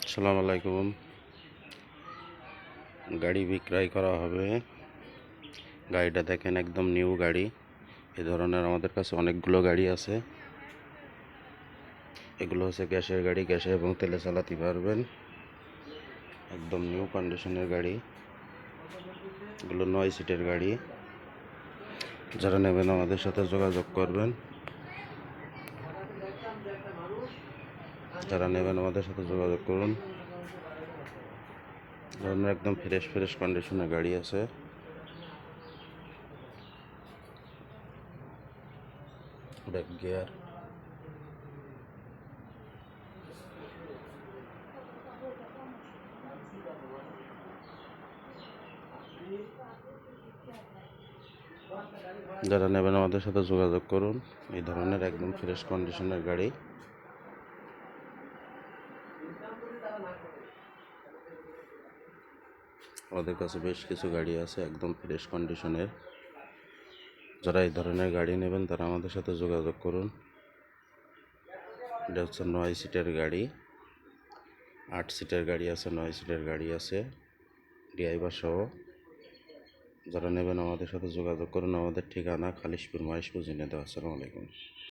আসসালামু আলাইকুম। গাড়ি বিক্রয় করা হবে। গাড়িটা দেখেন, একদম নিউ গাড়ি। এই ধরনের আমাদের কাছে অনেকগুলো গাড়ি আছে। এগুলো হচ্ছে গ্যাসের গাড়ি, গ্যাসে এবং তেলে চালাতে পারবেন। একদম নিউ কন্ডিশনের গাড়ি। এগুলো 9 সিটের গাড়ি। যারা নেবেন আমাদের সাথে যোগাযোগ করবেন। করুন। ধরনের একদম ফ্রেশ কন্ডিশনের গাড়ি আছে। Back gear. যারা নেবেন আমাদের সাথে যোগাযোগ করুন। এই ধরনের একদম ফ্রেশ কন্ডিশনের গাড়ি। আমাদের কাছে বেশ কিছু গাড়ি আছে একদম ফ্রেশ কন্ডিশনের। যারা এই ধরনের গাড়ি নেবেন তারা আমাদের সাথে যোগাযোগ করুন। এটা হচ্ছে 9 সিটের গাড়ি। 8 সিটের গাড়ি আছে, 9 সিটের গাড়ি আছে, ড্রাইভার সহ। যারা নেবেন আমাদের সাথে যোগাযোগ করুন। আমাদের ঠিকানা খালিশপুর মহেশপুর ঝিনাইদহ। আসসালামু আলাইকুম।